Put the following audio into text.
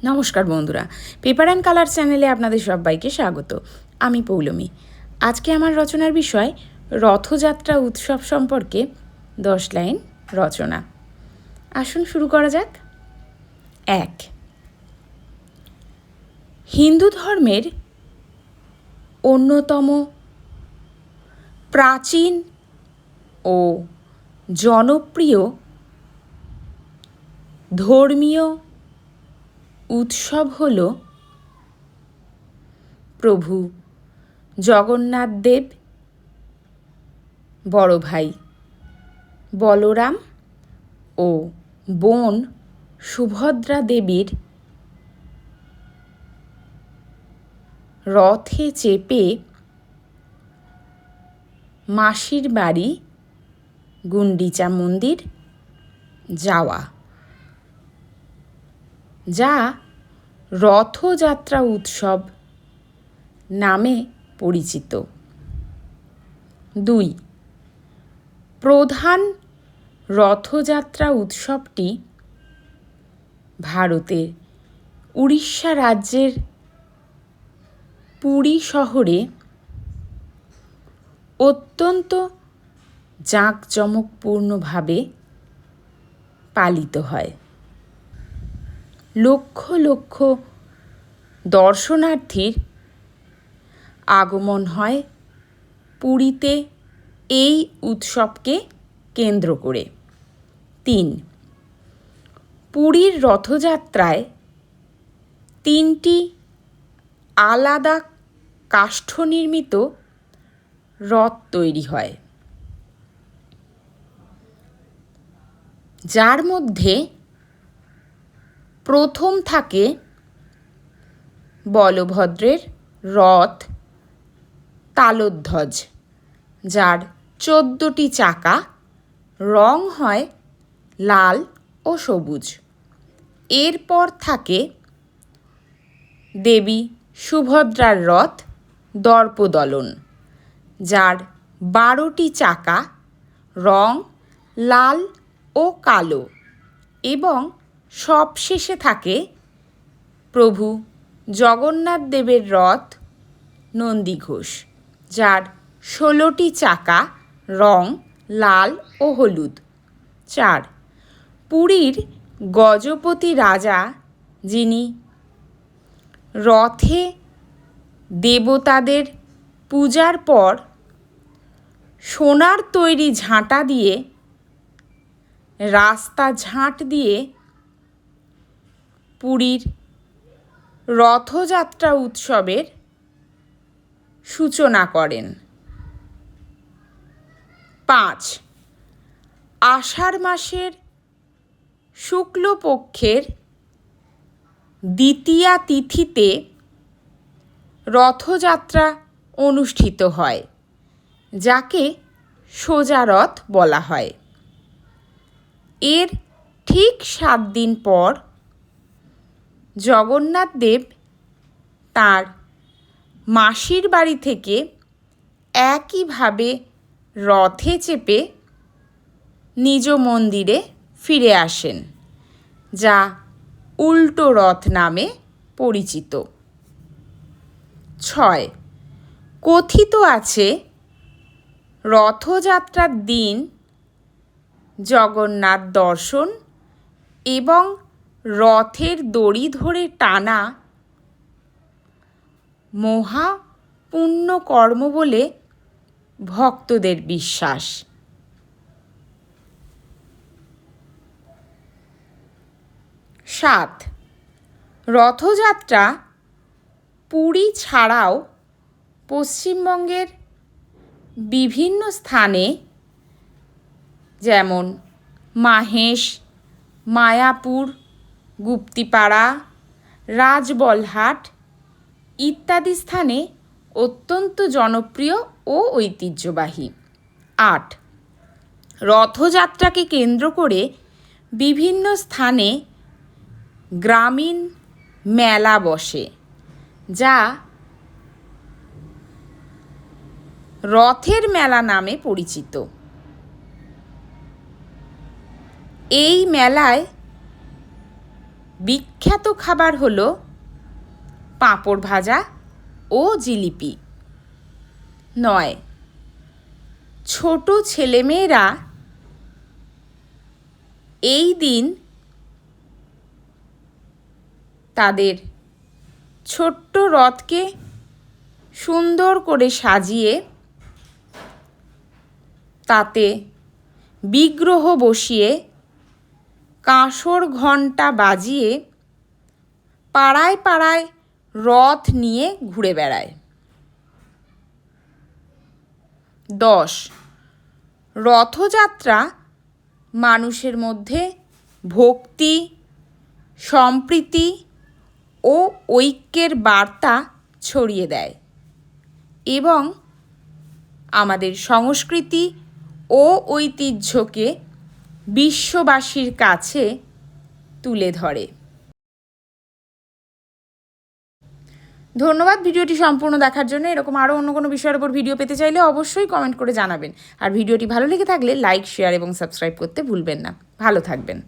নমস্কার বন্ধুরা, paper and colour চ্যানেলে আপনাদের সবাইকে স্বাগত। আমি পৌলমী। আজকে আমার রচনার বিষয় রথযাত্রা উৎসব সম্পর্কে 10 লাইন রচনা। আসুন শুরু করা যাক। 1. হিন্দু ধর্মের অন্যতম প্রাচীন ও জনপ্রিয় ধর্মীয় উৎসব হল প্রভু জগন্নাথ দেব, বড় ভাই বলরাম ও বোন সুভদ্রা দেবীর রথে চেপে মাসির বাড়ি গুন্ডিচা মন্দির যাওয়া, যা রথযাত্রা উৎসব নামে পরিচিত। 2. প্রধান রথযাত্রা উৎসবটি ভারতের উড়িষ্যা রাজ্যের পুরী শহরে অত্যন্ত জাঁকজমকপূর্ণভাবে পালিত হয়। লক্ষ লক্ষ দর্শনার্থীর আগমন হয় পুরীতে এই উৎসবকে কেন্দ্র করে। 3. পুরীর রথযাত্রায় 3টি আলাদা কাষ্ঠনির্মিত রথ তৈরি হয়, যার মধ্যে প্রথম থাকে বলভদ্রের রথ তালধ্বজ, যার 14টি চাকা, রং হয় লাল ও সবুজ। এরপর থাকে দেবী সুভদ্রার রথ দর্পদলন, যার 12টি চাকা, রং লাল ও কালো। এবং সবশেষে থাকে প্রভু জগন্নাথ দেবের রথ নন্দীঘোষ, যার 16টি চাকা, রং লাল ও হলুদ। 4. পুরীর গজপতি রাজা, যিনি রথে দেবতাদের পূজার পর সোনার তৈরি ঝাঁটা দিয়ে রাস্তা ঝাঁট দিয়ে পুরীর রথযাত্রা উৎসবের সূচনা করেন। 5. আষাঢ় মাসের শুক্লপক্ষের দ্বিতীয়া তিথিতে রথযাত্রা অনুষ্ঠিত হয়, যাকে সোজা রথ বলা হয়। এর ঠিক 7 দিন পর জগন্নাথ দেব তাঁর মাসির বাড়ি থেকে একইভাবে রথে চেপে নিজ মন্দিরে ফিরে আসেন, যা উল্টো রথ নামে পরিচিত। 6. কথিত আছে রথযাত্রার দিন জগন্নাথ দর্শন এবং রথের দড়ি ধরে টানা মহা পুণ্য কর্ম বলে ভক্তদের বিশ্বাস। 7. রথযাত্রা পুরী ছাড়াও পশ্চিমবঙ্গের বিভিন্ন স্থানে, যেমন মাহেশ, মায়াপুর, গুপ্তিপাড়া, রাজবলহাট ইত্যাদি স্থানে অত্যন্ত জনপ্রিয় ও ঐতিহ্যবাহী। 8. রথযাত্রাকে কেন্দ্র করে বিভিন্ন স্থানে গ্রামীণ মেলা বসে, যা রথের মেলা নামে পরিচিত। এই মেলায় বিখ্যাত খাবার হলো পাঁপড় ভাজা ও জিলিপি। 9, ছোট ছেলেমেয়েরা এই দিন তাদের ছোট্ট রথকে সুন্দর করে সাজিয়ে তাতে বিগ্রহ বসিয়ে কাঁসর ঘণ্টা বাজিয়ে পাড়ায় পাড়ায় রথ নিয়ে ঘুরে বেড়ায়। 10, রথযাত্রা মানুষের মধ্যে ভক্তি, সম্প্রীতি ও ঐক্যের বার্তা ছড়িয়ে দেয় এবং আমাদের সংস্কৃতি ও ঐতিহ্যকে বিশ্ববাসীর কাছে তুলে ধরে। ধন্যবাদ ভিডিওটি সম্পূর্ণ দেখার জন্য। এরকম আরও অন্য কোনো বিষয়ের উপর ভিডিও পেতে চাইলে অবশ্যই কমেন্ট করে জানাবেন। আর ভিডিওটি ভালো লেগে থাকলে লাইক, শেয়ার এবং সাবস্ক্রাইব করতে ভুলবেন না। ভালো থাকবেন।